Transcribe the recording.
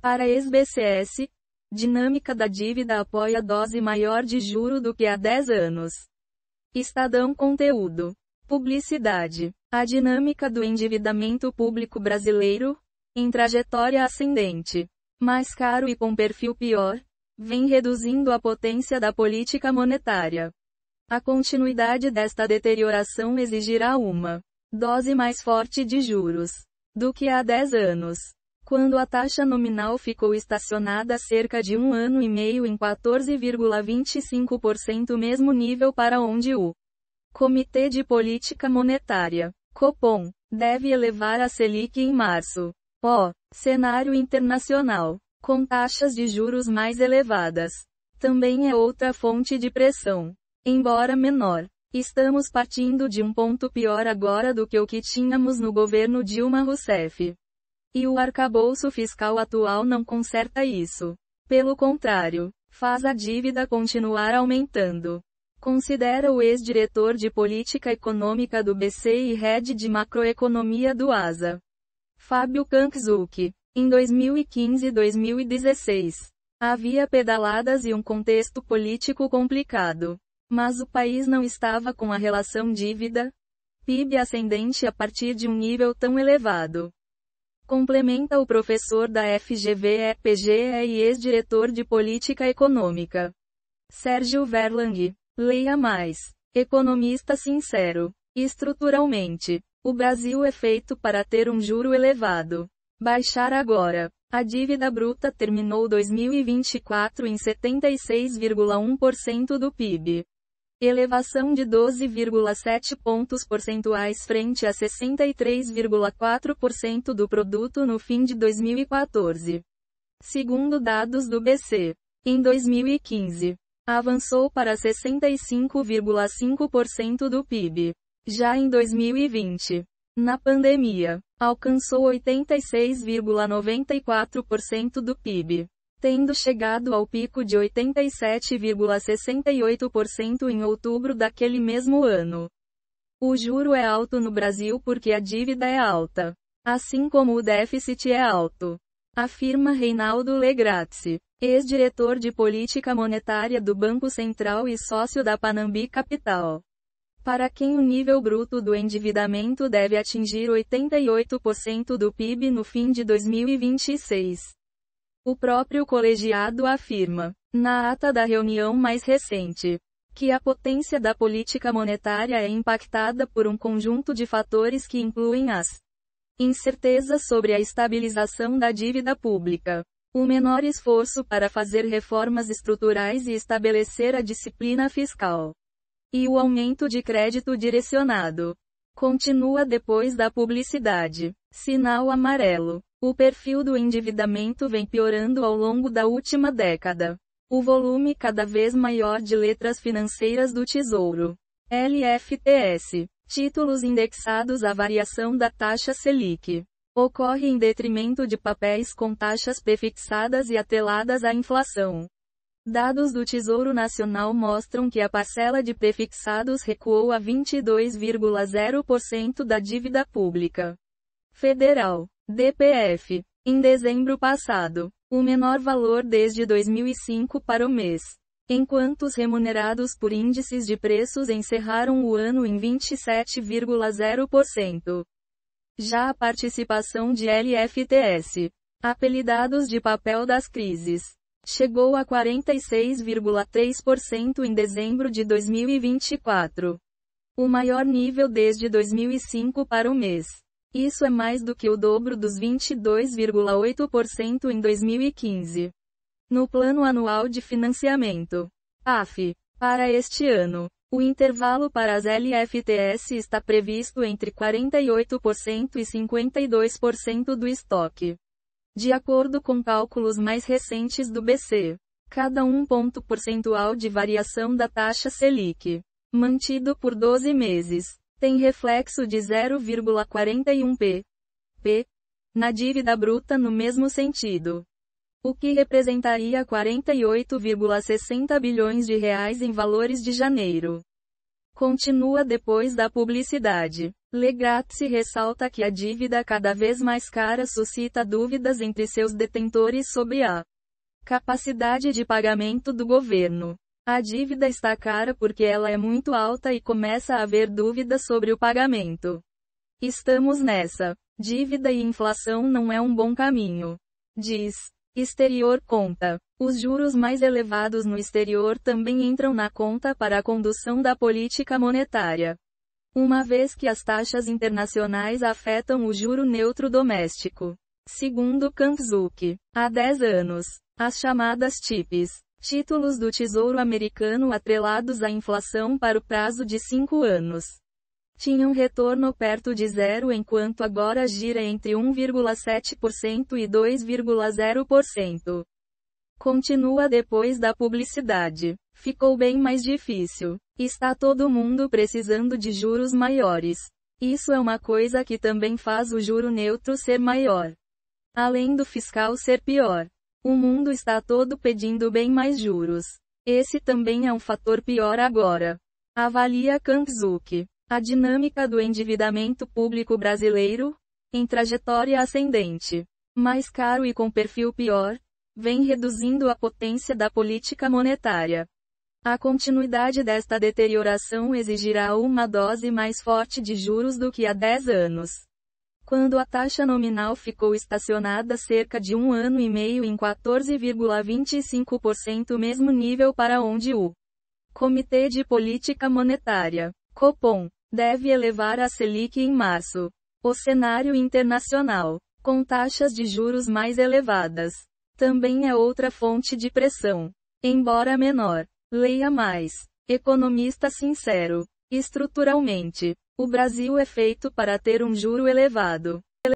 Para ex-BCS, dinâmica da dívida apoia dose maior de juro do que há 10 anos. Estadão Conteúdo. Publicidade. A dinâmica do endividamento público brasileiro, em trajetória ascendente, mais caro e com perfil pior, vem reduzindo a potência da política monetária. A continuidade desta deterioração exigirá uma dose mais forte de juros do que há 10 anos, quando a taxa nominal ficou estacionada há cerca de 1 ano e meio em 14,25%, mesmo nível para onde o Comitê de Política Monetária, Copom, deve elevar a Selic em março. Cenário internacional, com taxas de juros mais elevadas, também é outra fonte de pressão, embora menor. Estamos partindo de um ponto pior agora do que o que tínhamos no governo Dilma Rousseff. E o arcabouço fiscal atual não conserta isso. Pelo contrário, faz a dívida continuar aumentando. Considera o ex-diretor de política econômica do BC e head de macroeconomia do ASA, Fábio Kankzuki. Em 2015 e 2016, havia pedaladas e um contexto político complicado. Mas o país não estava com a relação dívida-PIB ascendente a partir de um nível tão elevado. Complementa o professor da FGV-PGE e ex-diretor de política econômica, Sérgio Verlang. Leia mais. Economista sincero. Estruturalmente, o Brasil é feito para ter um juro elevado. Baixar agora. A dívida bruta terminou 2024 em 76,1% do PIB. Elevação de 12,7 pontos percentuais frente a 63,4% do produto no fim de 2014. Segundo dados do BC. Em 2015, avançou para 65,5% do PIB. Já em 2020, na pandemia, alcançou 86,94% do PIB, tendo chegado ao pico de 87,68% em outubro daquele mesmo ano. O juro é alto no Brasil porque a dívida é alta, assim como o déficit é alto, afirma Reinaldo Legrazzi, ex-diretor de política monetária do Banco Central e sócio da Panambi Capital, para quem o nível bruto do endividamento deve atingir 88% do PIB no fim de 2026. O próprio colegiado afirma, na ata da reunião mais recente, que a potência da política monetária é impactada por um conjunto de fatores que incluem as incertezas sobre a estabilização da dívida pública, o menor esforço para fazer reformas estruturais e estabelecer a disciplina fiscal, e o aumento de crédito direcionado. Continua depois da publicidade. Sinal amarelo. O perfil do endividamento vem piorando ao longo da última década. O volume cada vez maior de letras financeiras do Tesouro, LFTS, títulos indexados à variação da taxa Selic, ocorre em detrimento de papéis com taxas prefixadas e atreladas à inflação. Dados do Tesouro Nacional mostram que a parcela de prefixados recuou a 22,0% da dívida pública federal, DPF, em dezembro passado, o menor valor desde 2005 para o mês, enquanto os remunerados por índices de preços encerraram o ano em 27,0%. Já a participação de LFTS, apelidados de papel das crises, chegou a 46,3% em dezembro de 2024. O maior nível desde 2005 para o mês. Isso é mais do que o dobro dos 22,8% em 2015. No Plano Anual de Financiamento, PAF, para este ano, o intervalo para as LFTS está previsto entre 48% e 52% do estoque. De acordo com cálculos mais recentes do BC, cada 1 ponto percentual de variação da taxa Selic, mantido por 12 meses, tem reflexo de 0,41 p. na dívida bruta no mesmo sentido, o que representaria 48,60 bilhões de reais em valores de janeiro. Continua depois da publicidade. Legrazzi ressalta que a dívida cada vez mais cara suscita dúvidas entre seus detentores sobre a capacidade de pagamento do governo. A dívida está cara porque ela é muito alta e começa a haver dúvidas sobre o pagamento. Estamos nessa. Dívida e inflação não é um bom caminho. Diz. Exterior conta. Os juros mais elevados no exterior também entram na conta para a condução da política monetária. Uma vez que as taxas internacionais afetam o juro neutro doméstico. Segundo Kanczuk, há 10 anos, as chamadas TIPs, títulos do Tesouro Americano atrelados à inflação para o prazo de 5 anos, tinham retorno perto de zero enquanto agora gira entre 1,7% e 2,0%. Continua depois da publicidade. Ficou bem mais difícil. Está todo mundo precisando de juros maiores. Isso é uma coisa que também faz o juro neutro ser maior. Além do fiscal ser pior. O mundo está todo pedindo bem mais juros. Esse também é um fator pior agora. Avalia Kanczuk. A dinâmica do endividamento público brasileiro, em trajetória ascendente, mais caro e com perfil pior, vem reduzindo a potência da política monetária. A continuidade desta deterioração exigirá uma dose mais forte de juros do que há 10 anos. Quando a taxa nominal ficou estacionada cerca de 1 ano e meio em 14,25%, mesmo nível para onde o Comitê de Política Monetária, Copom, deve elevar a Selic em março. O cenário internacional, com taxas de juros mais elevadas, também é outra fonte de pressão, embora menor. Leia mais. Economista sincero. Estruturalmente, o Brasil é feito para ter um juro elevado.